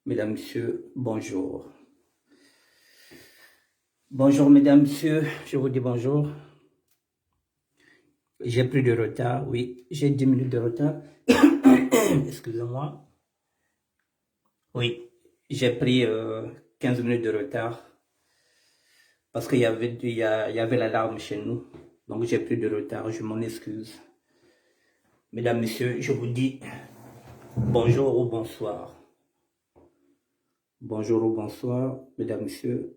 Mesdames, Messieurs, bonjour. Bonjour, Mesdames, Messieurs, je vous dis bonjour. J'ai pris de retard, oui, j'ai 10 minutes de retard. Excusez-moi. Oui, j'ai pris 15 minutes de retard parce qu'il y avait l'alarme chez nous. Donc j'ai pris de retard, je m'en excuse. Mesdames, Messieurs, je vous dis bonjour ou bonsoir. Bonjour ou bonsoir, Mesdames, Messieurs.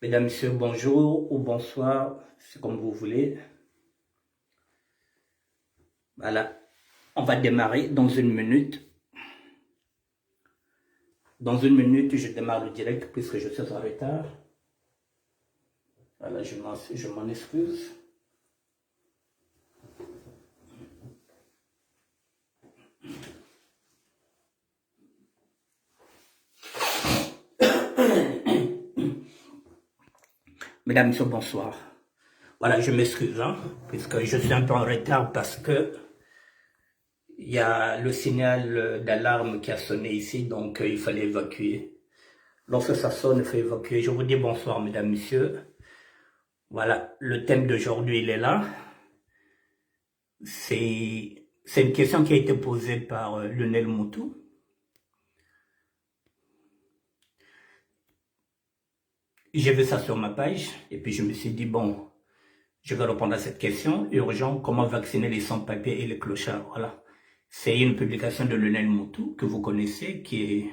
Mesdames, Messieurs, bonjour ou bonsoir, c'est comme vous voulez. Voilà, on va démarrer dans une minute. Dans une minute, je démarre le direct puisque je suis en retard. Voilà, je m'en excuse. Mesdames, Messieurs, bonsoir. Voilà, je m'excuse, puisque je suis un peu en retard parce que il y a le signal d'alarme qui a sonné ici, donc il fallait évacuer. Lorsque ça sonne, il faut évacuer. Je vous dis bonsoir, mesdames, messieurs. Voilà, le thème d'aujourd'hui, il est là. C'est une question qui a été posée par Lionel Moutou. J'ai vu ça sur ma page, et puis je me suis dit, bon, je vais répondre à cette question. Urgent, comment vacciner les sans-papiers et les clochards? Voilà. C'est une publication de Lionel Moutou, que vous connaissez, qui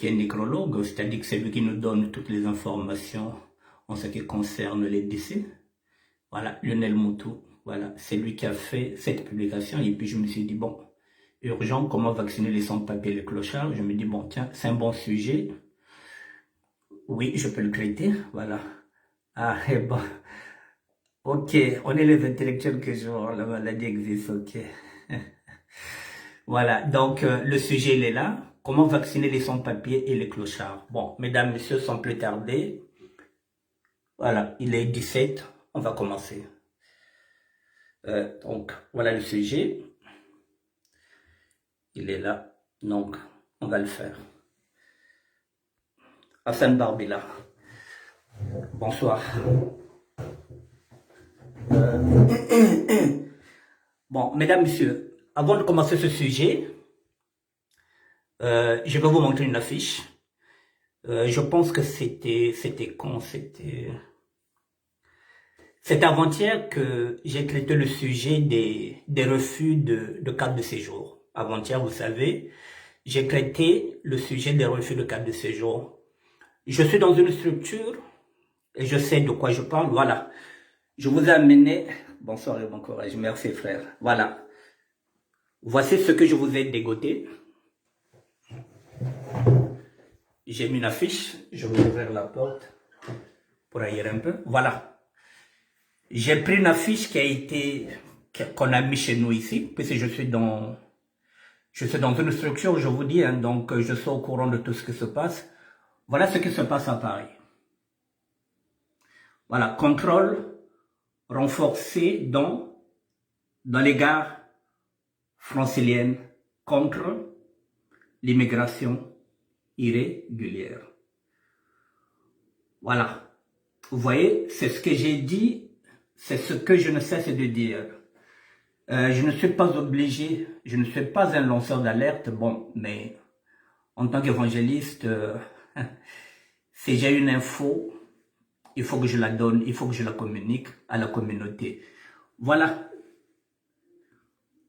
est nécrologue, c'est-à-dire que c'est lui qui nous donne toutes les informations en ce qui concerne les décès. Voilà, Lionel Moutou, voilà, c'est lui qui a fait cette publication, et puis je me suis dit, bon, urgent, comment vacciner les sans-papiers et les clochards? Je me dis, bon, tiens, c'est un bon sujet. Oui, je peux le traiter, voilà. Ah, et bon. Ok, on est les intellectuels que jour, la maladie existe, ok. Voilà, donc le sujet il est là. Comment vacciner les sans-papiers et les clochards? Bon, mesdames, messieurs, sans plus tarder, voilà, il est 17, on va commencer. Donc, voilà le sujet. Il est là, donc on va le faire. Hassan Barbila, bonsoir. Bon, mesdames, messieurs, avant de commencer ce sujet, je vais vous montrer une affiche. Je pense que c'était quand? C'était avant-hier que j'ai traité le sujet des refus de carte de séjour. Avant-hier, vous savez, j'ai traité le sujet des refus de carte de séjour. Je suis dans une structure et je sais de quoi je parle. Voilà. Je vous ai amené... Bonsoir et bon courage. Merci, frère. Voilà. Voici ce que je vous ai dégoté. J'ai mis une affiche. Je vais ouvrir la porte pour aérer un peu. Voilà. J'ai pris une affiche qu'on a mis chez nous ici, puisque je suis dans une structure, je vous dis, donc je suis au courant de tout ce qui se passe. Voilà ce qui se passe à Paris. Voilà, contrôle renforcé dans les gares franciliennes contre l'immigration irrégulière. Voilà. Vous voyez, c'est ce que j'ai dit, c'est ce que je ne cesse de dire. Je ne suis pas obligé, je ne suis pas un lanceur d'alerte, bon, mais en tant qu'évangéliste, si j'ai une info, il faut que je la donne, il faut que je la communique à la communauté. Voilà.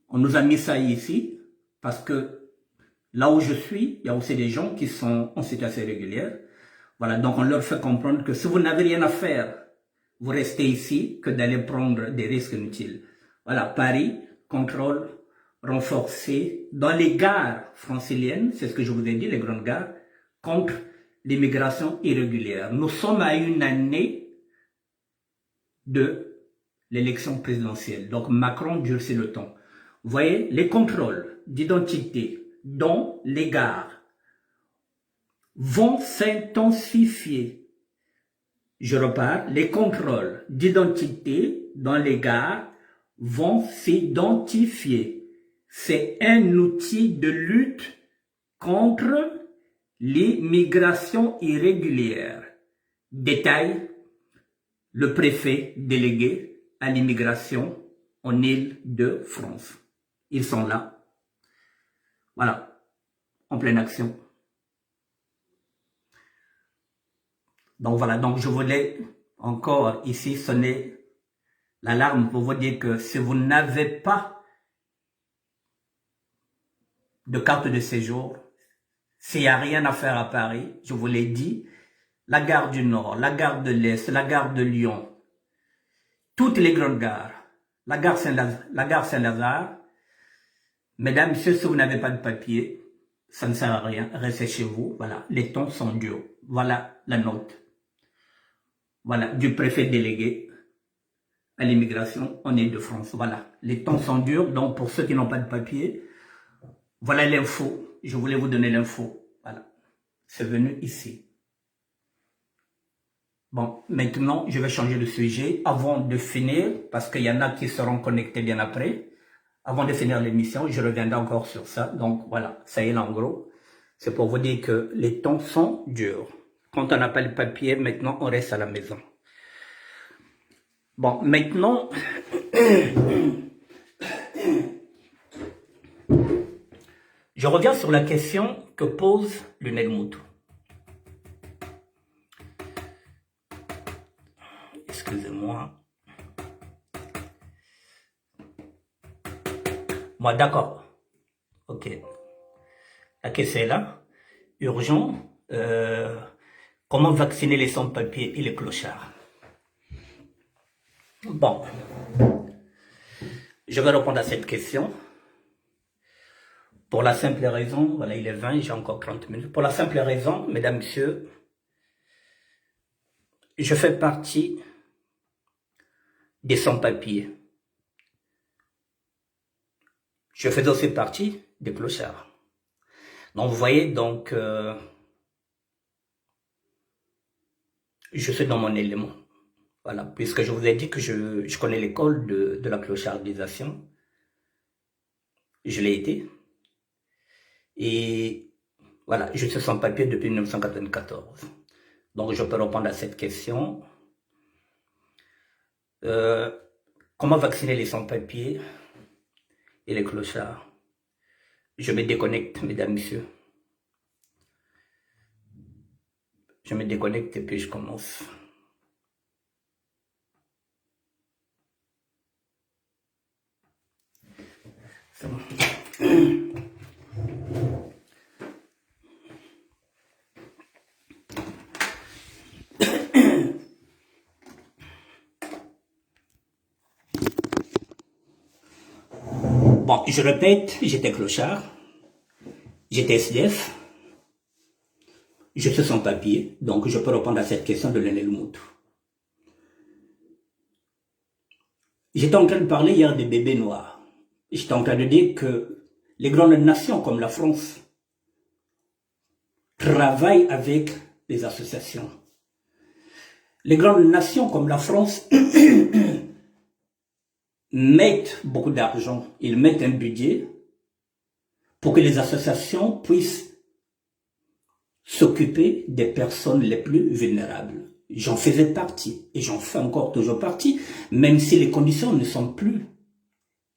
On nous a mis ça ici parce que là où je suis, il y a aussi des gens qui sont en situation régulière. Voilà, donc on leur fait comprendre que si vous n'avez rien à faire, vous restez ici que d'aller prendre des risques inutiles. Voilà, Paris, contrôle renforcé dans les gares franciliennes, c'est ce que je vous ai dit, les grandes gares, contre l'immigration irrégulière. Nous sommes à une année de l'élection présidentielle. Donc Macron durcit le ton. Vous voyez, les contrôles d'identité dans les gares vont s'intensifier. Je repars, les contrôles d'identité dans les gares vont s'identifier. C'est un outil de lutte contre l'immigration irrégulière. Détail, le préfet délégué à l'immigration en Île-de-France. Ils sont là. Voilà, en pleine action. Donc voilà, donc je voulais encore ici sonner l'alarme pour vous dire que si vous n'avez pas de carte de séjour, s'il n'y a rien à faire à Paris, je vous l'ai dit, la gare du Nord, la gare de l'Est, la gare de Lyon, toutes les grandes gares, la gare Saint-Lazare, mesdames, messieurs, si vous n'avez pas de papier, ça ne sert à rien, restez chez vous, voilà, les temps sont durs, voilà la note, voilà, du préfet délégué à l'immigration en Île-de-France, voilà, les temps sont durs, donc pour ceux qui n'ont pas de papier, voilà l'info, je voulais vous donner l'info, voilà, c'est venu ici. Bon, maintenant, je vais changer de sujet avant de finir, parce qu'il y en a qui seront connectés bien après. Avant de finir l'émission, je reviendrai encore sur ça. Donc voilà, ça y est là en gros. C'est pour vous dire que les temps sont durs. Quand on n'a pas le papier, maintenant on reste à la maison. Bon, maintenant, je reviens sur la question que pose Lionel Moutou. Excusez-moi. Moi, d'accord. Ok. La question est là. Urgent. Comment vacciner les sans-papiers et les clochards? Bon. Je vais répondre à cette question. Pour la simple raison, voilà, il est 20, j'ai encore 30 minutes. Pour la simple raison, mesdames, messieurs, je fais partie des sans-papiers. Je fais aussi partie des clochards. Donc, vous voyez, donc, je suis dans mon élément. Voilà, puisque je vous ai dit que je connais l'école de la clochardisation. Je l'ai été. Et voilà, je suis sans papier depuis 1994. Donc, je peux répondre à cette question. Comment vacciner les sans-papiers et les clochards? Je me déconnecte, mesdames, messieurs. Je me déconnecte et puis je commence. C'est bon. Bon, je répète, j'étais clochard, j'étais SDF, je suis sans papier, donc je peux répondre à cette question de Lionel Moutou. J'étais en train de parler hier des bébés noirs. J'étais en train de dire que les grandes nations comme la France travaillent avec les associations. Les grandes nations comme la France mettent beaucoup d'argent, ils mettent un budget pour que les associations puissent s'occuper des personnes les plus vulnérables. J'en faisais partie et j'en fais encore toujours partie, même si les conditions ne sont plus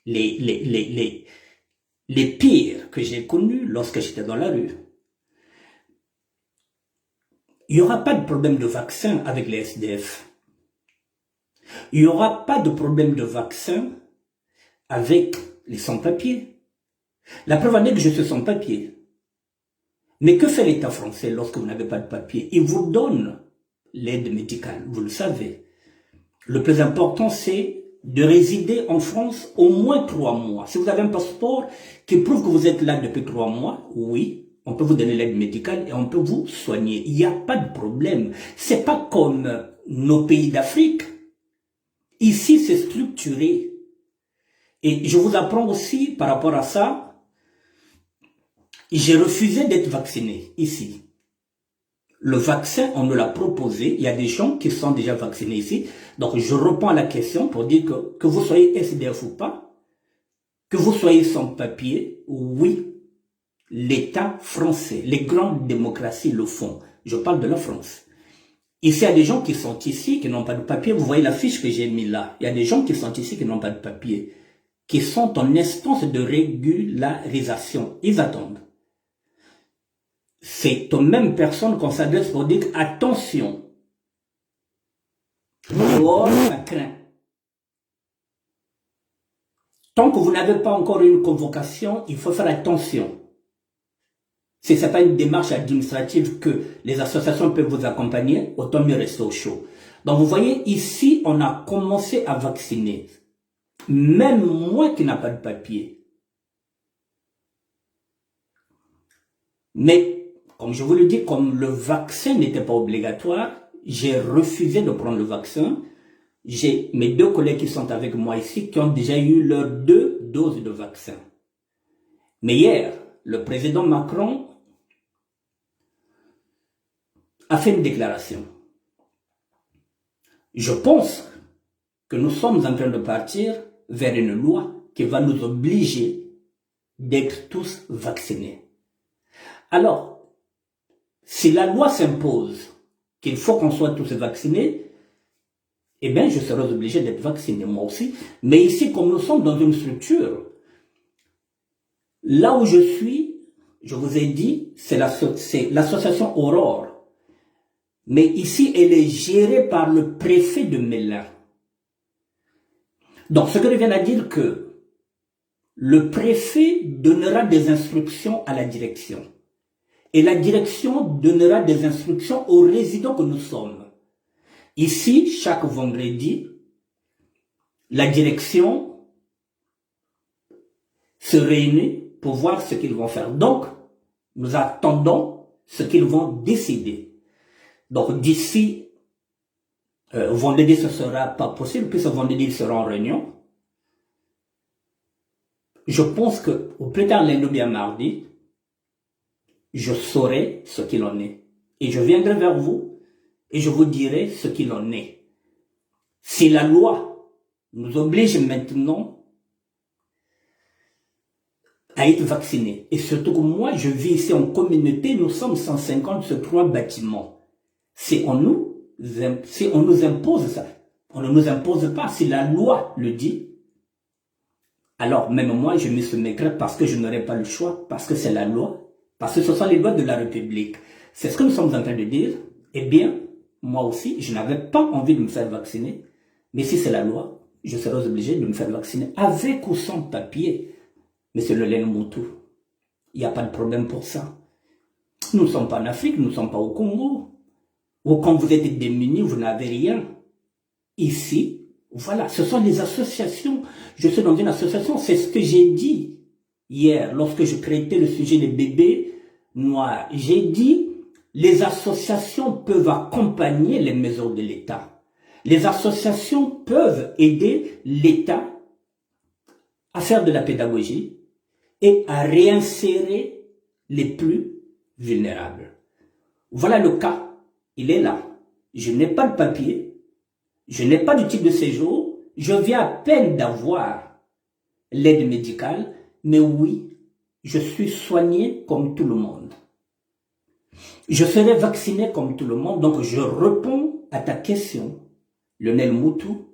les pires que j'ai connues lorsque j'étais dans la rue. Il n'y aura pas de problème de vaccin avec les SDF. Il n'y aura pas de problème de vaccin avec les sans-papiers. La preuve en est que je suis sans-papier. Mais que fait l'État français lorsque vous n'avez pas de papier? Il vous donne l'aide médicale, vous le savez. Le plus important, c'est de résider en France au moins 3 mois. Si vous avez un passeport qui prouve que vous êtes là depuis 3 mois, oui, on peut vous donner l'aide médicale et on peut vous soigner. Il n'y a pas de problème. C'est pas comme nos pays d'Afrique. Ici, c'est structuré. Et je vous apprends aussi par rapport à ça, j'ai refusé d'être vacciné ici. Le vaccin, on nous l'a proposé. Il y a des gens qui sont déjà vaccinés ici. Donc, je réponds à la question pour dire que vous soyez SDF ou pas, que vous soyez sans papier, oui, l'État français, les grandes démocraties le font. Je parle de la France. Ici, il y a des gens qui sont ici, qui n'ont pas de papier. Vous voyez la fiche que j'ai mise là. Il y a des gens qui sont ici, qui n'ont pas de papier, qui sont en instance de régularisation. Ils attendent. C'est aux mêmes personnes qu'on s'adresse pour dire attention. Oh, ça craint. Tant que vous n'avez pas encore une convocation, il faut faire attention. Si ce n'est pas une démarche administrative que les associations peuvent vous accompagner, autant mieux rester au chaud. Donc vous voyez, ici, on a commencé à vacciner. Même moi qui n'ai pas de papier. Mais, comme je vous le dis, comme le vaccin n'était pas obligatoire, j'ai refusé de prendre le vaccin. J'ai mes 2 collègues qui sont avec moi ici qui ont déjà eu leurs 2 doses de vaccin. Mais hier, le président Macron a fait une déclaration. Je pense que nous sommes en train de partir vers une loi qui va nous obliger d'être tous vaccinés. Alors, si la loi s'impose qu'il faut qu'on soit tous vaccinés, eh bien, je serai obligé d'être vacciné, moi aussi. Mais ici, comme nous sommes dans une structure, là où je suis, je vous ai dit, c'est l'association Aurore. Mais ici, elle est gérée par le préfet de Melun. Donc, ce que je viens de dire que le préfet donnera des instructions à la direction. Et la direction donnera des instructions aux résidents que nous sommes. Ici, chaque vendredi, la direction se réunit pour voir ce qu'ils vont faire. Donc, nous attendons ce qu'ils vont décider. Donc, d'ici vendredi, ce ne sera pas possible, puisque vendredi, ils seront en réunion. Je pense qu'au plus tard, lundi ou bien mardi, je saurai ce qu'il en est. Et je viendrai vers vous et je vous dirai ce qu'il en est. Si la loi nous oblige maintenant à être vaccinés, et surtout que moi, je vis ici en communauté, nous sommes 150 sur 3 bâtiments. Si on nous impose ça, on ne nous impose pas. Si la loi le dit, alors même moi, je me soumettrai parce que je n'aurai pas le choix, parce que c'est la loi, parce que ce sont les lois de la République. C'est ce que nous sommes en train de dire. Eh bien, moi aussi, je n'avais pas envie de me faire vacciner, mais si c'est la loi, je serai obligé de me faire vacciner, avec ou sans papier. Monsieur Le Moutou, il n'y a pas de problème pour ça. Nous ne sommes pas en Afrique, nous ne sommes pas au Congo. Ou quand vous êtes démunis, vous n'avez rien. Ici, voilà, ce sont les associations. Je suis dans une association, c'est ce que j'ai dit hier, lorsque je traitais le sujet des bébés noirs. J'ai dit, les associations peuvent accompagner les mesures de l'État. Les associations peuvent aider l'État à faire de la pédagogie et à réinsérer les plus vulnérables. Voilà le cas. Il est là. Je n'ai pas de papier. Je n'ai pas de titre de séjour. Je viens à peine d'avoir l'aide médicale. Mais oui, je suis soigné comme tout le monde. Je serai vacciné comme tout le monde. Donc, je réponds à ta question, Lionel Moutou.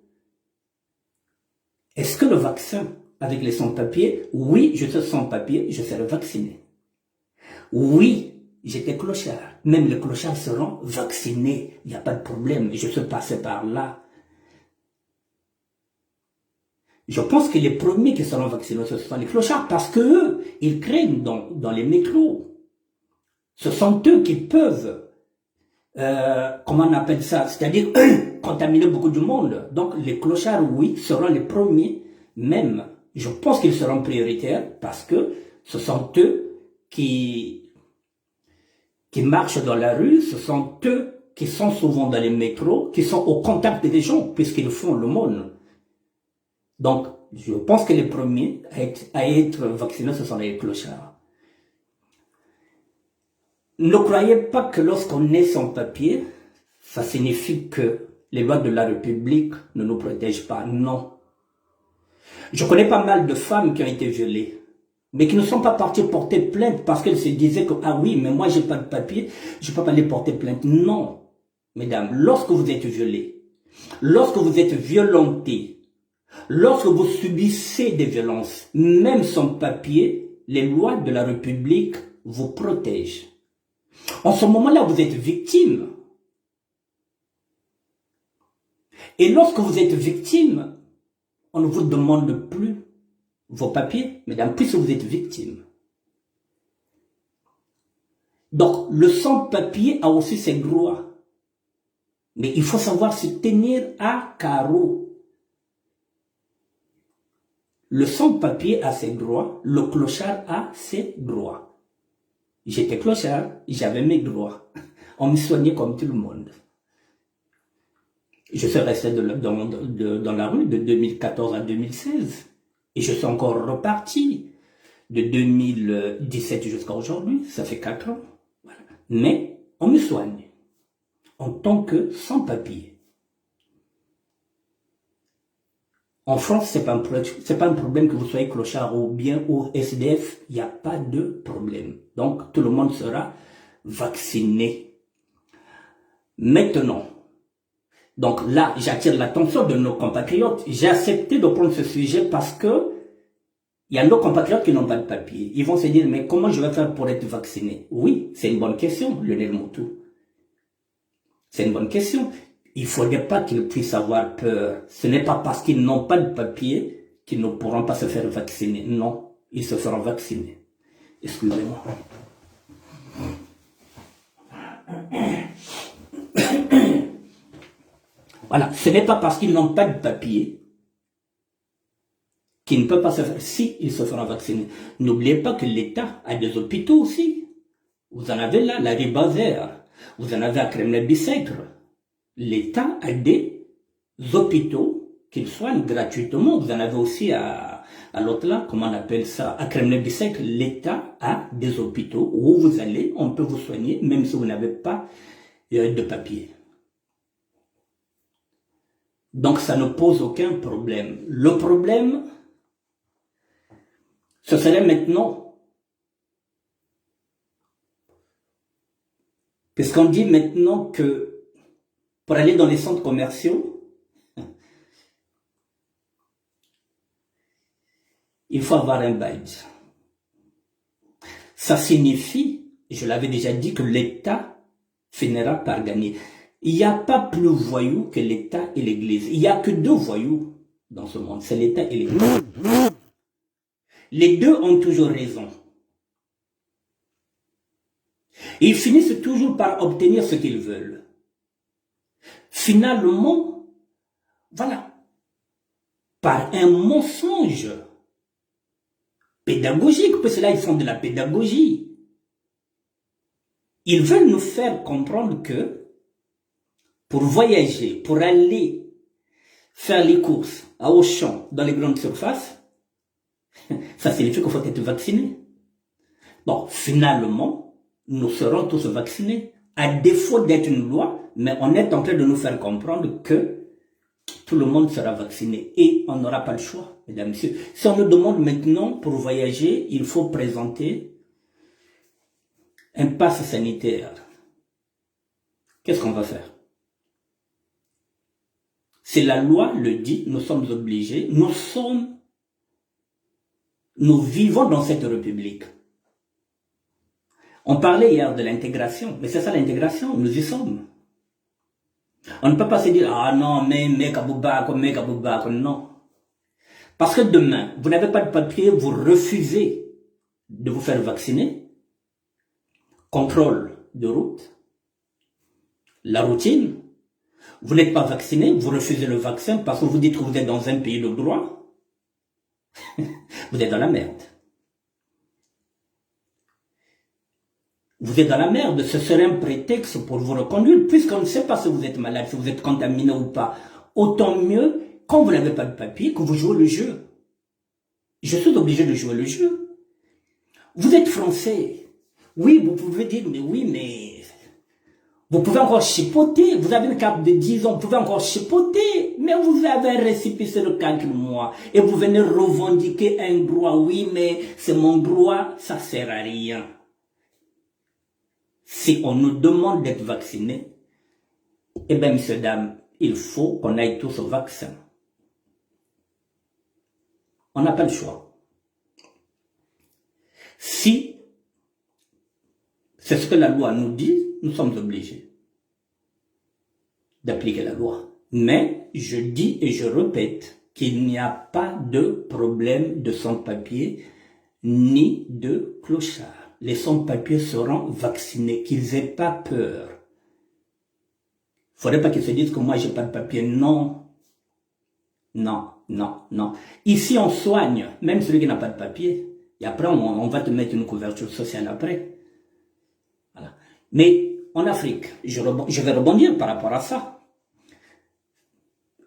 Est-ce que le vaccin avec les sans-papiers? Oui, je suis sans-papier, je serai vacciné. Oui, j'étais clochard. Même les clochards seront vaccinés. Il n'y a pas de problème. Je suis passé par là. Je pense que les premiers qui seront vaccinés, ce sont les clochards. Parce qu'eux, ils craignent dans les métros. Ce sont eux qui peuvent, comment on appelle ça? C'est-à-dire contaminer beaucoup de monde. Donc les clochards, oui, seront les premiers. Même, je pense qu'ils seront prioritaires parce que ce sont eux qui marchent dans la rue, ce sont eux qui sont souvent dans les métros, qui sont au contact des gens, puisqu'ils font le monde. Donc, je pense que les premiers à être vaccinés, ce sont les clochards. Ne croyez pas que lorsqu'on est sans papier, ça signifie que les lois de la République ne nous protègent pas. Non. Je connais pas mal de femmes qui ont été violées, mais qui ne sont pas parties porter plainte parce qu'elles se disaient que, ah oui, mais moi j'ai pas de papier, je peux pas aller porter plainte. Non. Mesdames, lorsque vous êtes violées, lorsque vous êtes violentées, lorsque vous subissez des violences, même sans papier, les lois de la République vous protègent. En ce moment-là, vous êtes victime. Et lorsque vous êtes victime, on ne vous demande plus vos papiers, mesdames, puisque vous êtes victime. Donc, le sans-papier a aussi ses droits. Mais il faut savoir se tenir à carreau. Le sans-papier a ses droits, le clochard a ses droits. J'étais clochard, j'avais mes droits. On me soignait comme tout le monde. Je suis resté dans la rue de 2014 à 2016. Et je suis encore reparti de 2017 jusqu'à aujourd'hui. Ça fait 4 ans. Voilà. Mais on me soigne en tant que sans-papier. En France, c'est pas un problème que vous soyez clochard ou bien ou SDF. Il n'y a pas de problème. Donc, tout le monde sera vacciné. Maintenant, donc là, j'attire l'attention de nos compatriotes. J'ai accepté de prendre ce sujet parce que il y a nos compatriotes qui n'ont pas de papier. Ils vont se dire, mais comment je vais faire pour être vacciné? Oui, c'est une bonne question, Lionel Moutou. C'est une bonne question. Il ne faudrait pas qu'ils puissent avoir peur. Ce n'est pas parce qu'ils n'ont pas de papier qu'ils ne pourront pas se faire vacciner. Non, ils se feront vacciner. Excusez-moi. Voilà, ce n'est pas parce qu'ils n'ont pas de papier qu'ils ne peuvent pas se faire. Si, ils se feront vacciner. N'oubliez pas que l'État a des hôpitaux aussi. Vous en avez là, la Ribazère. Vous en avez à Kremlin-Bicêtre. L'État a des hôpitaux qu'ils soignent gratuitement. Vous en avez aussi à l'autre là, comment on appelle ça, à Kremlin-Bicêtre. L'État a des hôpitaux où vous allez, on peut vous soigner, même si vous n'avez pas de papier. Donc ça ne pose aucun problème. Le problème, ce serait maintenant, puisqu'on dit maintenant que pour aller dans les centres commerciaux, il faut avoir un badge. Ça signifie, je l'avais déjà dit, que l'État finira par gagner. Il n'y a pas plus voyous que l'État et l'Église. Il n'y a que 2 voyous dans ce monde, c'est l'État et l'Église. Les 2 ont toujours raison. Ils finissent toujours par obtenir ce qu'ils veulent. Finalement, voilà, par un mensonge pédagogique, parce que là ils font de la pédagogie. Ils veulent nous faire comprendre que pour voyager, pour aller faire les courses à Auchan dans les grandes surfaces, ça signifie qu'il faut être vacciné. Bon, finalement, nous serons tous vaccinés. À défaut d'être une loi, mais on est en train de nous faire comprendre que tout le monde sera vacciné. Et on n'aura pas le choix, mesdames et messieurs. Si on nous demande maintenant, pour voyager, il faut présenter un pass sanitaire. Qu'est-ce qu'on va faire? Si la loi le dit, nous sommes obligés, nous vivons dans cette république. On parlait hier de l'intégration, mais c'est ça l'intégration, nous y sommes. On ne peut pas se dire, ah non, mais Kaboubako, non. Parce que demain, vous n'avez pas de papier, vous refusez de vous faire vacciner. Contrôle de route, la routine. Vous n'êtes pas vacciné, vous refusez le vaccin parce que vous dites que vous êtes dans un pays de droit. Vous êtes dans la merde. Vous êtes dans la merde, ce serait un prétexte pour vous reconduire, puisqu'on ne sait pas si vous êtes malade, si vous êtes contaminé ou pas. Autant mieux, quand vous n'avez pas de papier, que vous jouez le jeu. Je suis obligé de jouer le jeu. Vous êtes français, Oui, vous pouvez dire, mais oui, mais vous pouvez encore chipoter. Vous avez une carte de 10 ans, vous pouvez encore chipoter. Mais vous avez un récépissé de 4 mois. Et vous venez revendiquer un droit. Oui, mais c'est mon droit, ça sert à rien. Si on nous demande d'être vaccinés, eh bien, messieurs, dames, il faut qu'on aille tous au vaccin. On n'a pas le choix. Si c'est ce que la loi nous dit, nous sommes obligés d'appliquer la loi. Mais je dis et je répète qu'il n'y a pas de problème de sans-papiers ni de clochards. Les sans-papiers seront vaccinés, qu'ils n'aient pas peur. Il ne faudrait pas qu'ils se disent que moi j'ai pas de papier. Non, non, non, non. Ici on soigne, même celui qui n'a pas de papier. Et après on va te mettre une couverture sociale après. Voilà. Mais en Afrique, je vais rebondir par rapport à ça.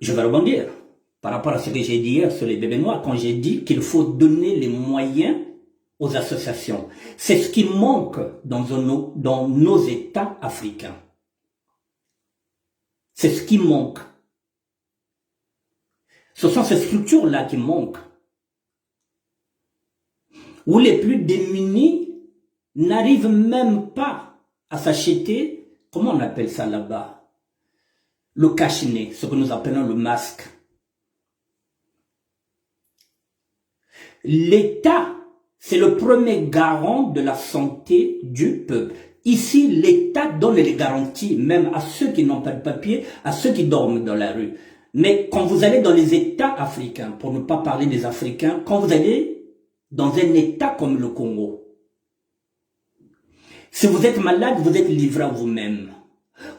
Je vais rebondir par rapport à ce que j'ai dit hier sur les bébés noirs, quand j'ai dit qu'il faut donner les moyens aux associations. C'est ce qui manque dans nos États africains. C'est ce qui manque. Ce sont ces structures-là qui manquent. Où les plus démunis n'arrivent même pas à s'acheter, comment on appelle ça là-bas? Le cache-nez, ce que nous appelons le masque. L'État, c'est le premier garant de la santé du peuple. Ici, l'État donne les garanties, même à ceux qui n'ont pas de papier, à ceux qui dorment dans la rue. Mais quand vous allez dans les États africains, pour ne pas parler des Africains, quand vous allez dans un État comme le Congo, si vous êtes malade, vous êtes livré à vous-même.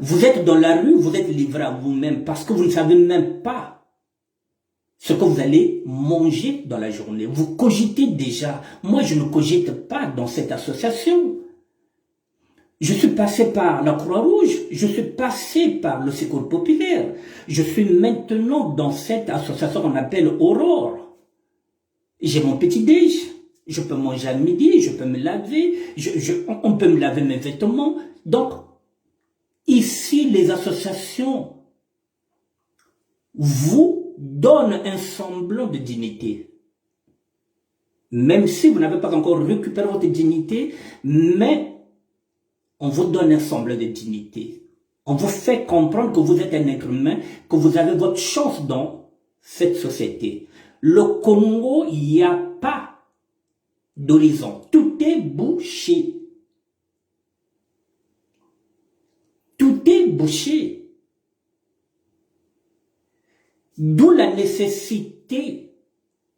Vous êtes dans la rue, vous êtes livré à vous-même parce que vous ne savez même pas ce que vous allez manger dans la journée. Vous cogitez déjà. Moi, je ne cogite pas dans cette association. Je suis passé par la Croix-Rouge, je suis passé par le Secours populaire. Je suis maintenant dans cette association qu'on appelle Aurore. J'ai mon petit-déj. Je peux manger à midi, je peux me laver, on peut me laver mes vêtements. Donc, ici, les associations vous donnent un semblant de dignité. Même si vous n'avez pas encore récupéré votre dignité, mais on vous donne un semblant de dignité. On vous fait comprendre que vous êtes un être humain, que vous avez votre chance dans cette société. Le Congo, il n'y a pas d'horizon. Tout est bouché. Tout est bouché. D'où la nécessité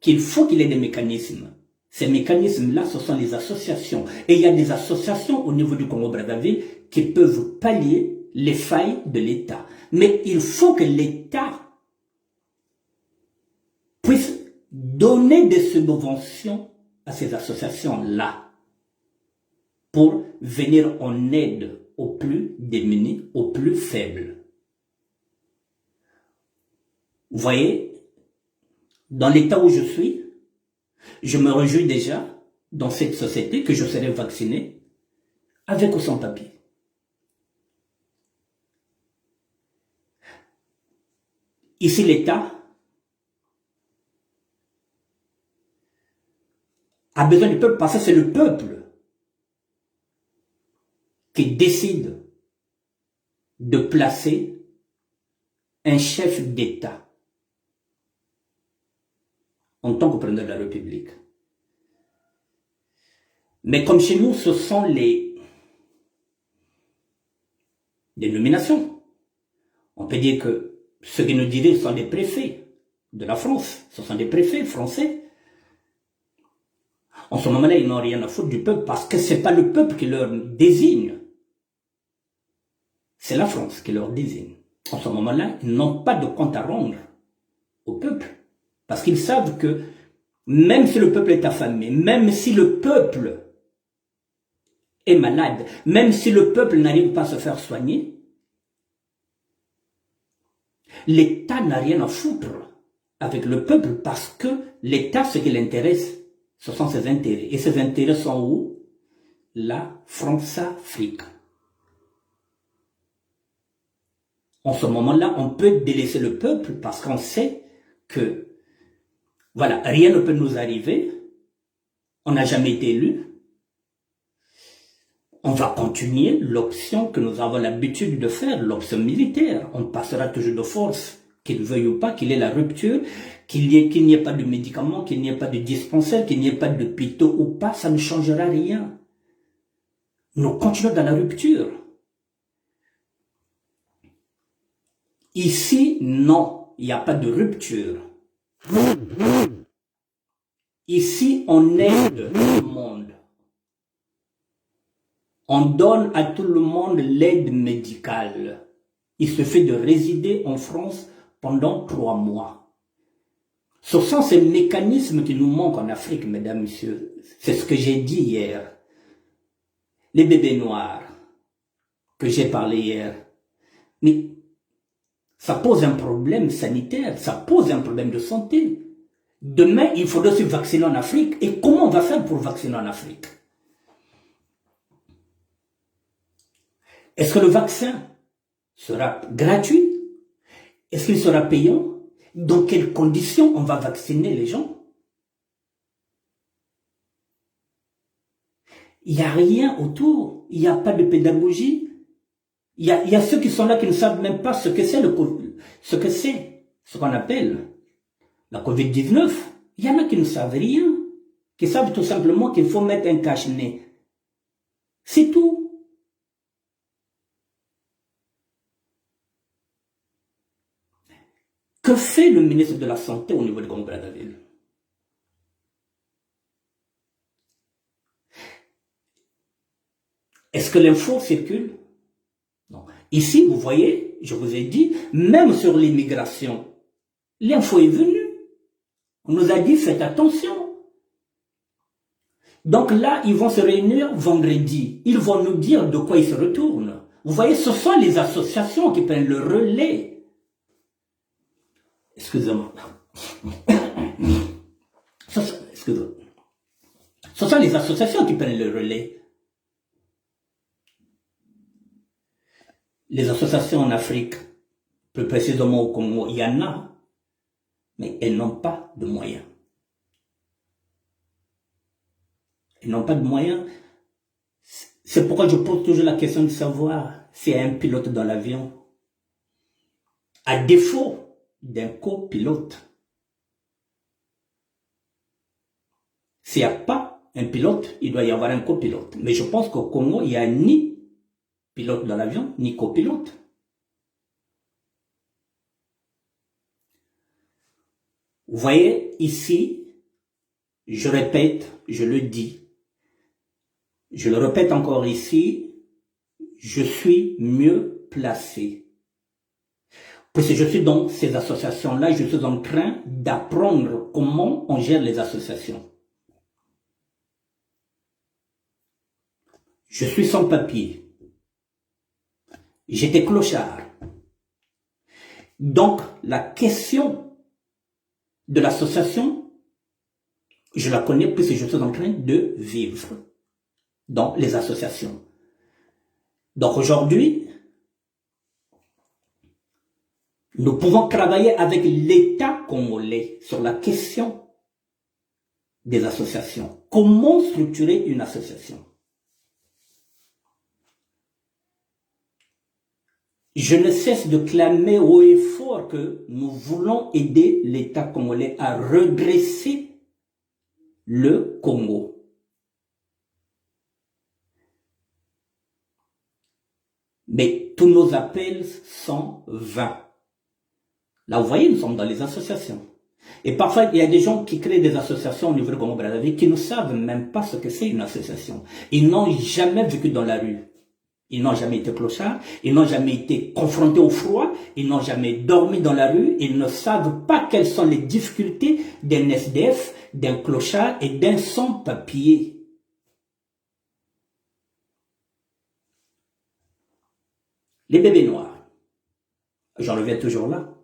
qu'il faut qu'il y ait des mécanismes. Ces mécanismes-là, ce sont les associations. Et il y a des associations au niveau du Congo-Brazzaville qui peuvent pallier les failles de l'État. Mais il faut que l'État puisse donner des subventions à ces associations-là pour venir en aide aux plus démunis, aux plus faibles. Vous voyez, dans l'état où je suis, je me réjouis déjà dans cette société que je serai vacciné avec ou sans papier. Ici, l'État a besoin du peuple parce que c'est le peuple qui décide de placer un chef d'État en tant que président de la République. Mais comme chez nous, ce sont les nominations. On peut dire que ceux qui nous dirigent sont des préfets de la France. Ce sont des préfets français. En ce moment-là, ils n'ont rien à foutre du peuple parce que ce n'est pas le peuple qui leur désigne. C'est la France qui leur désigne. En ce moment-là, ils n'ont pas de compte à rendre au peuple. Parce qu'ils savent que même si le peuple est affamé, même si le peuple est malade, même si le peuple n'arrive pas à se faire soigner, l'État n'a rien à foutre avec le peuple parce que l'État, ce qui l'intéresse, ce sont ses intérêts. Et ses intérêts sont où? la France-Afrique. En ce moment-là, on peut délaisser le peuple parce qu'on sait que, voilà, rien ne peut nous arriver. On n'a jamais été élu. On va continuer l'option que nous avons l'habitude de faire, l'option militaire. On passera toujours de force, qu'il veuille ou pas, qu'il y ait la rupture, qu'il n'y ait pas de médicaments, qu'il n'y ait pas de dispensaire, qu'il n'y ait pas de hôpitaux ou pas, ça ne changera rien. Nous continuons dans la rupture. Ici, non, il n'y a pas de rupture. Ici, on aide le monde. On donne à tout le monde l'aide médicale. Il suffit de résider en France pendant 3 mois. Ce sont ces mécanismes qui nous manquent en Afrique, mesdames, messieurs. C'est ce que j'ai dit hier. Les bébés noirs, que j'ai parlé hier. Mais ça pose un problème sanitaire, ça pose un problème de santé. Demain, il faudra se vacciner en Afrique. Et comment on va faire pour vacciner en Afrique? Est-ce que le vaccin sera gratuit? Est-ce qu'il sera payant? Dans quelles conditions on va vacciner les gens? Il n'y a rien autour. Il n'y a pas de pédagogie. Il y a ceux qui sont là qui ne savent même pas ce que c'est ce qu'on appelle la Covid-19. Il y en a qui ne savent rien, qui savent tout simplement qu'il faut mettre un cache-nez. C'est tout. Que fait le ministre de la Santé au niveau de Congo-Brazzaville? Est-ce que l'info circule? Non. Ici, vous voyez, je vous ai dit, même sur l'immigration, l'info est venue. On nous a dit, faites attention. Donc là, ils vont se réunir vendredi. Ils vont nous dire de quoi ils se retournent. Vous voyez, ce sont les associations qui prennent le relais. Excusez-moi. Excusez-moi. Ce sont les associations qui prennent le relais. Les associations en Afrique, plus précisément au Congo, il y en a, mais elles n'ont pas de moyens. Elles n'ont pas de moyens. C'est pourquoi je pose toujours la question de savoir s'il y a un pilote dans l'avion. À défaut d'un copilote. S'il n'y a pas un pilote, il doit y avoir un copilote. Mais je pense qu'au Congo, il n'y a ni pilote dans l'avion, ni copilote. Vous voyez, ici, je répète, je le dis, je le répète encore ici, je suis mieux placé. Puisque je suis dans ces associations-là, je suis en train d'apprendre comment on gère les associations. Je suis sans papier. J'étais clochard. Donc, la question de l'association, je la connais puisque je suis en train de vivre dans les associations. Donc aujourd'hui, nous pouvons travailler avec l'État congolais sur la question des associations. Comment structurer une association? Je ne cesse de clamer haut et fort que nous voulons aider l'État congolais à redresser le Congo. Mais tous nos appels sont vains. Là, vous voyez, nous sommes dans les associations. Et parfois, il y a des gens qui créent des associations au niveau de Congo-Brazzaville qui ne savent même pas ce que c'est une association. Ils n'ont jamais vécu dans la rue. Ils n'ont jamais été clochards, ils n'ont jamais été confrontés au froid, ils n'ont jamais dormi dans la rue, ils ne savent pas quelles sont les difficultés d'un SDF, d'un clochard et d'un sans-papier. Les bébés noirs, j'en reviens toujours là.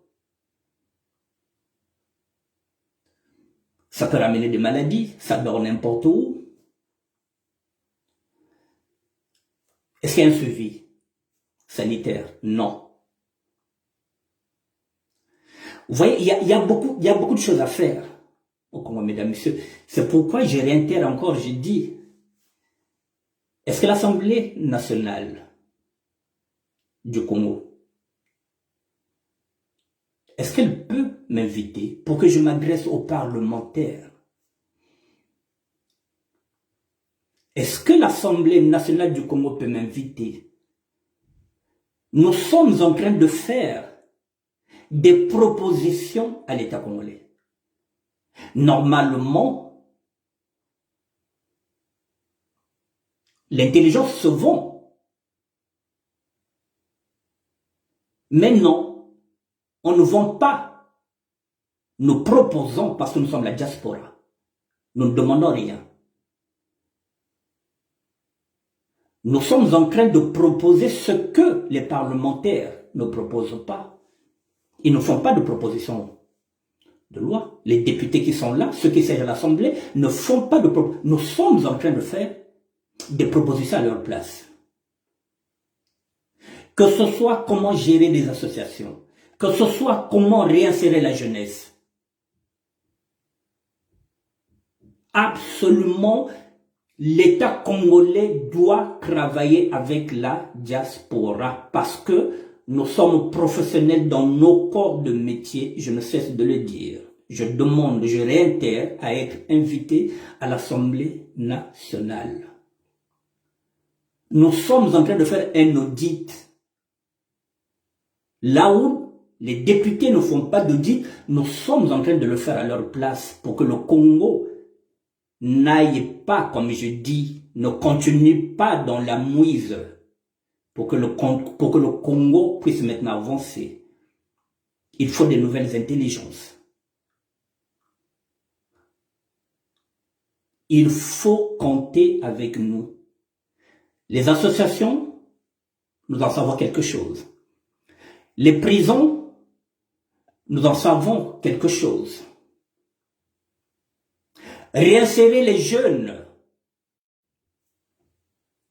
Ça peut ramener des maladies, ça dort n'importe où. Est-ce qu'il y a un suivi sanitaire? Non. Vous voyez, il y a beaucoup de choses à faire au Congo, mesdames, messieurs. C'est pourquoi je réitère encore, je dis, est-ce que l'Assemblée nationale du Congo, est-ce qu'elle peut m'inviter pour que je m'adresse aux parlementaires? Est-ce que l'Assemblée nationale du Congo peut m'inviter? Nous sommes en train de faire des propositions à l'État congolais. Normalement, l'intelligence se vend. Mais non, on ne vend pas. Nous proposons parce que nous sommes la diaspora. Nous ne demandons rien. Nous sommes en train de proposer ce que les parlementaires ne proposent pas. Ils ne font pas de propositions de loi. Les députés qui sont là, ceux qui siègent à l'Assemblée, ne font pas de propositions. Nous sommes en train de faire des propositions à leur place. Que ce soit comment gérer des associations, que ce soit comment réinsérer la jeunesse. Absolument, l'État congolais doit travailler avec la diaspora parce que nous sommes professionnels dans nos corps de métier, je ne cesse de le dire. Je demande, je réitère à être invité à l'Assemblée nationale. Nous sommes en train de faire un audit. Là où les députés ne font pas d'audit, nous sommes en train de le faire à leur place pour que le Congo n'aille pas, comme je dis, ne continue pas dans la mouise, pour que le Congo puisse maintenant avancer. Il faut des nouvelles intelligences. Il faut compter avec nous. Les associations, nous en savons quelque chose. Les prisons, nous en savons quelque chose. Réinsérer les jeunes,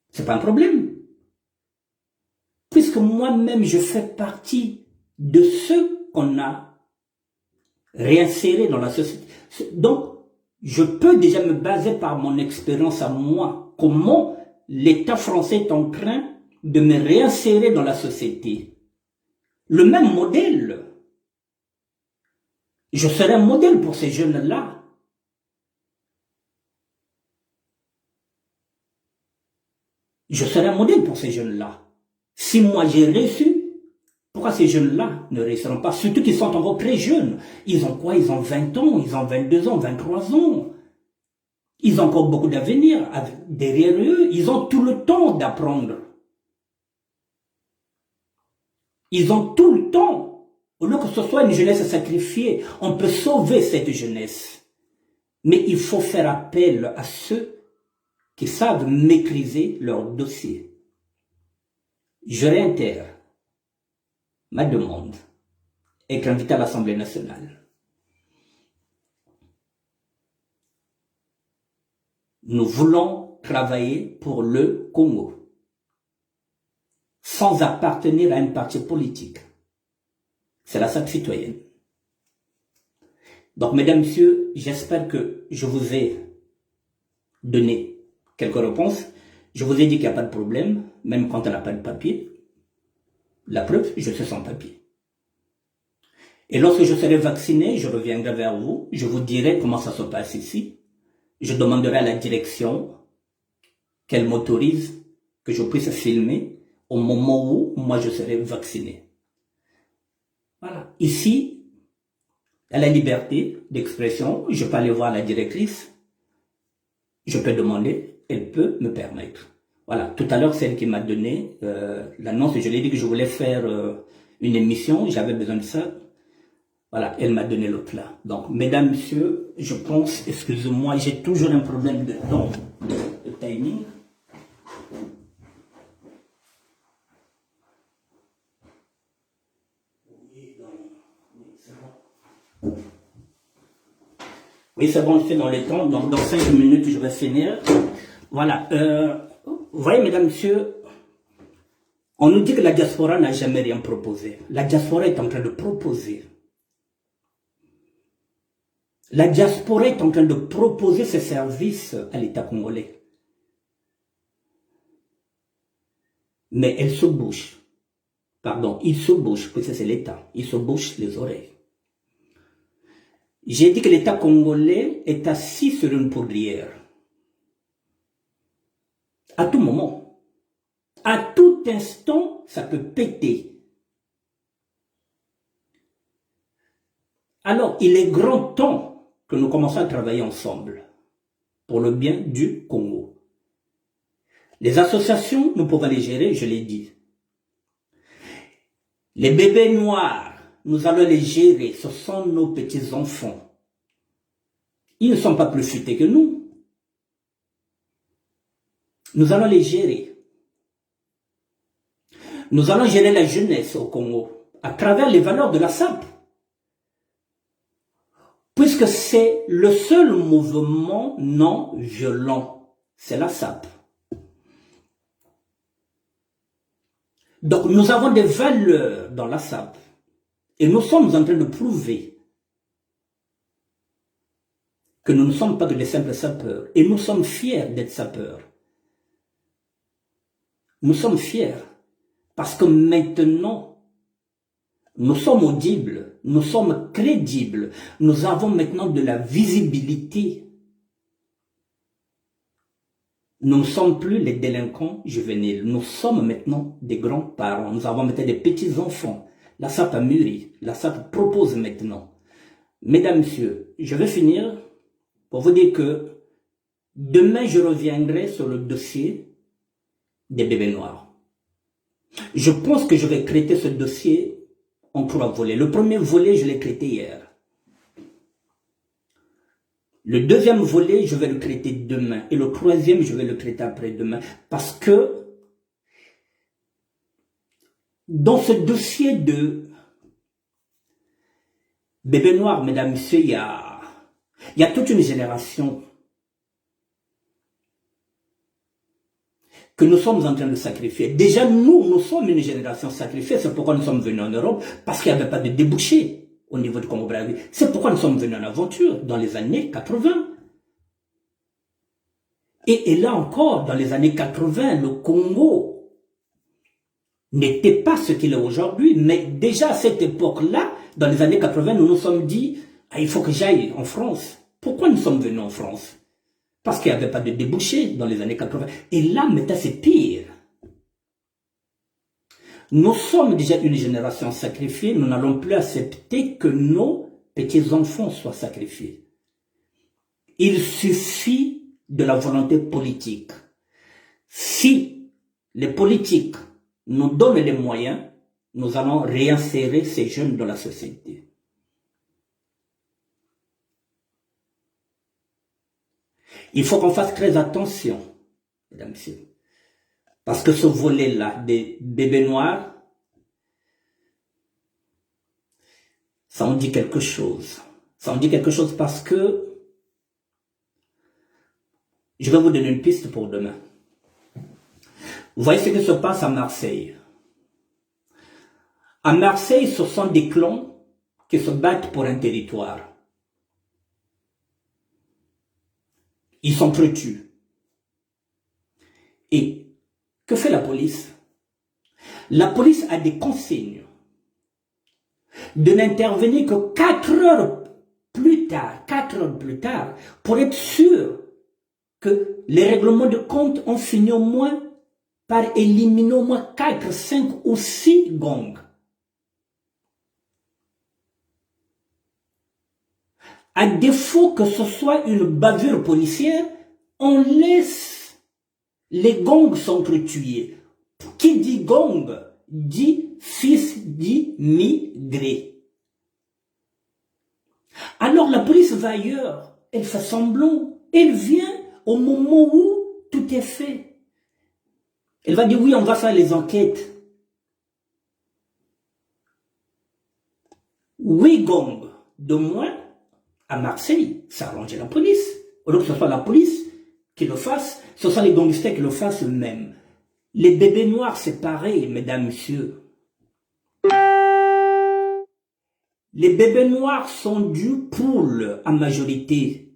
c'est pas un problème. Puisque moi-même, je fais partie de ceux qu'on a réinsérés dans la société. Donc, je peux déjà me baser par mon expérience à moi, comment l'État français est en train de me réinsérer dans la société. Le même modèle. Je serai un modèle pour ces jeunes-là. Je serai un modèle pour ces jeunes-là. Si moi j'ai réussi, pourquoi ces jeunes-là ne réussiront pas? Surtout qu'ils sont encore très jeunes. Ils ont quoi? Ils ont 20 ans, ils ont 22 ans, 23 ans. Ils ont encore beaucoup d'avenir derrière eux. Ils ont tout le temps d'apprendre. Ils ont tout le temps. Au lieu que ce soit une jeunesse sacrifiée, on peut sauver cette jeunesse. Mais il faut faire appel à ceux qui savent maîtriser leur dossier. Je réitère ma demande, être invité à l'Assemblée nationale. Nous voulons travailler pour le Congo, sans appartenir à un parti politique. C'est la SAP citoyenne. Donc, mesdames, messieurs, j'espère que je vous ai donné quelques réponses. Je vous ai dit qu'il n'y a pas de problème, même quand on n'a pas de papier. La preuve, je suis sans papier. Et lorsque je serai vacciné, je reviendrai vers vous. Je vous dirai comment ça se passe ici. Je demanderai à la direction qu'elle m'autorise, que je puisse filmer au moment où moi je serai vacciné. Voilà. Ici, à la liberté d'expression, je peux aller voir la directrice. Je peux demander, elle peut me permettre. Voilà, tout à l'heure, c'est elle qui m'a donné l'annonce. Je lui ai dit que je voulais faire une émission, j'avais besoin de ça. Voilà, elle m'a donné l'autre là. Donc, mesdames, messieurs, je pense, excusez-moi, j'ai toujours un problème de temps, de timing. Oui, c'est bon, je suis dans les temps. Donc, dans 5 minutes, je vais finir. Voilà. Vous voyez, mesdames, messieurs, On nous dit que la diaspora n'a jamais rien proposé. La diaspora est en train de proposer. La diaspora est en train de proposer ses services à l'État congolais. Mais elle se bouche. Pardon, il se bouche, parce que c'est l'État. Il se bouche les oreilles. J'ai dit que l'État congolais est assis sur une poudrière. À tout moment. À tout instant, ça peut péter. Alors, il est grand temps que nous commençons à travailler ensemble pour le bien du Congo. Les associations, nous pouvons les gérer, je l'ai dit. Les bébés noirs, nous allons les gérer, ce sont nos petits-enfants. Ils ne sont pas plus futés que nous. Nous allons les gérer. Nous allons gérer la jeunesse au Congo à travers les valeurs de la SAP. Puisque c'est le seul mouvement non violent, c'est la SAP. Donc nous avons des valeurs dans la SAP et nous sommes en train de prouver que nous ne sommes pas que des simples sapeurs et nous sommes fiers d'être sapeurs. Nous sommes fiers parce que maintenant nous sommes audibles, nous sommes crédibles, nous avons maintenant de la visibilité. Nous ne sommes plus les délinquants juvéniles, nous sommes maintenant des grands-parents, nous avons maintenant des petits-enfants. La SAP a mûri, la SAP propose maintenant. Mesdames, Messieurs, je vais finir pour vous dire que demain je reviendrai sur le dossier des bébés noirs. Je pense que je vais traiter ce dossier en 3 volets. Le premier volet, je l'ai traité hier. Le deuxième volet, je vais le traiter demain. Et le troisième, je vais le traiter après-demain. Parce que dans ce dossier de bébés noirs, mesdames, messieurs, il y a toute une génération que nous sommes en train de sacrifier. Déjà, nous sommes une génération sacrifiée. C'est pourquoi nous sommes venus en Europe, parce qu'il n'y avait pas de débouché au niveau du Congo-Brazzaville. C'est pourquoi nous sommes venus en aventure dans les années 80. Et là encore, dans les années 80, le Congo n'était pas ce qu'il est aujourd'hui. Mais déjà à cette époque-là, dans les années 80, nous nous sommes dit, ah, il faut que j'aille en France. Pourquoi nous sommes venus en France? Parce qu'il n'y avait pas de débouché dans les années 80. Et là, maintenant, c'est pire. Nous sommes déjà une génération sacrifiée. Nous n'allons plus accepter que nos petits-enfants soient sacrifiés. Il suffit de la volonté politique. Si les politiques nous donnent les moyens, nous allons réinsérer ces jeunes dans la société. Il faut qu'on fasse très attention, mesdames et messieurs. Parce que ce volet-là des bébés noirs, ça en dit quelque chose. Ça en dit quelque chose parce que je vais vous donner une piste pour demain. Vous voyez ce qui se passe à Marseille. À Marseille, ce sont des clans qui se battent pour un territoire. Ils sont traitus. Et que fait la police? La police a des consignes de n'intervenir que 4 heures plus tard, pour être sûr que les règlements de compte ont fini au moins par éliminer au moins 4, 5 ou 6 gangs. À défaut que ce soit une bavure policière, on laisse les gangs s'entretuer. Qui dit gang dit fils d'immigré. Alors la police va ailleurs, elle fait semblant, elle vient au moment où tout est fait. Elle va dire oui, on va faire les enquêtes. 8 gangs de moins à Marseille, ça arrange la police. Au lieu que ce soit la police qui le fasse, ce sont les gangsters qui le fassent eux-mêmes. Les bébés noirs, c'est pareil, mesdames, messieurs. Les bébés noirs sont du poule en majorité.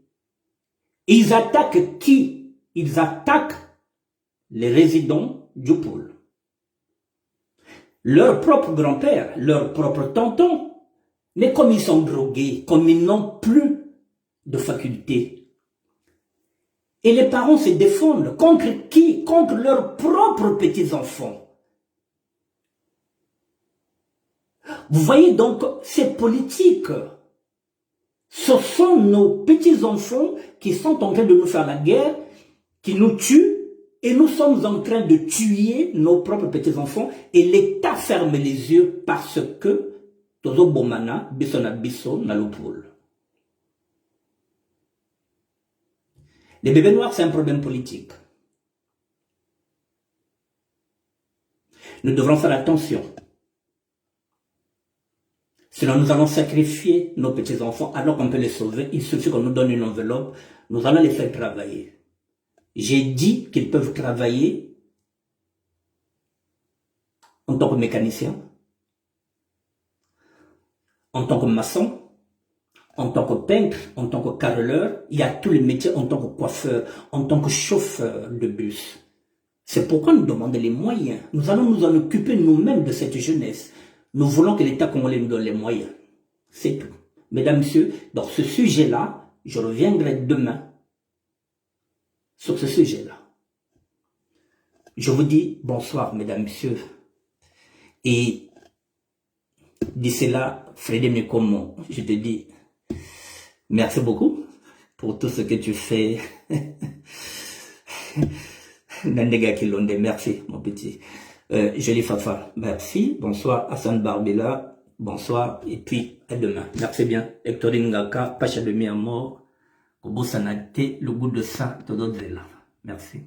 Ils attaquent qui? Ils attaquent les résidents du poule. Leur propre grand-père, leur propre tonton. Mais comme ils sont drogués, comme ils n'ont plus de facultés. Et les parents se défendent. Contre qui? Contre leurs propres petits-enfants. Vous voyez donc, ces politiques, ce sont nos petits-enfants qui sont en train de nous faire la guerre, qui nous tuent, et nous sommes en train de tuer nos propres petits-enfants, et l'État ferme les yeux parce que Tozo Bomana, Bissona Bisso, Nalopoul. Les bébés noirs, c'est un problème politique. Nous devrons faire attention. Sinon, nous allons sacrifier nos petits-enfants alors qu'on peut les sauver. Il suffit qu'on nous donne une enveloppe. Nous allons les faire travailler. J'ai dit qu'ils peuvent travailler en tant que mécanicien, en tant que maçon, en tant que peintre, en tant que carreleur. Il y a tous les métiers en tant que coiffeur, en tant que chauffeur de bus. C'est pourquoi nous demandons les moyens. Nous allons nous en occuper nous-mêmes de cette jeunesse. Nous voulons que l'État congolais nous donne les moyens. C'est tout. Mesdames, Messieurs, dans ce sujet-là, je reviendrai demain sur ce sujet-là. Je vous dis bonsoir, Mesdames, Messieurs. Et d'ici là, Frédé Mekomo, je te dis merci beaucoup pour tout ce que tu fais. Nandega Kilonde, merci, mon petit. Jolie Fafa, merci. Bonsoir, Hassan Barbela. Bonsoir, et puis à demain. Merci bien. Hectorine Ngaka, Pacha de Miamor, Kobo Sanate, le goût de ça, tout d'autres là. Merci.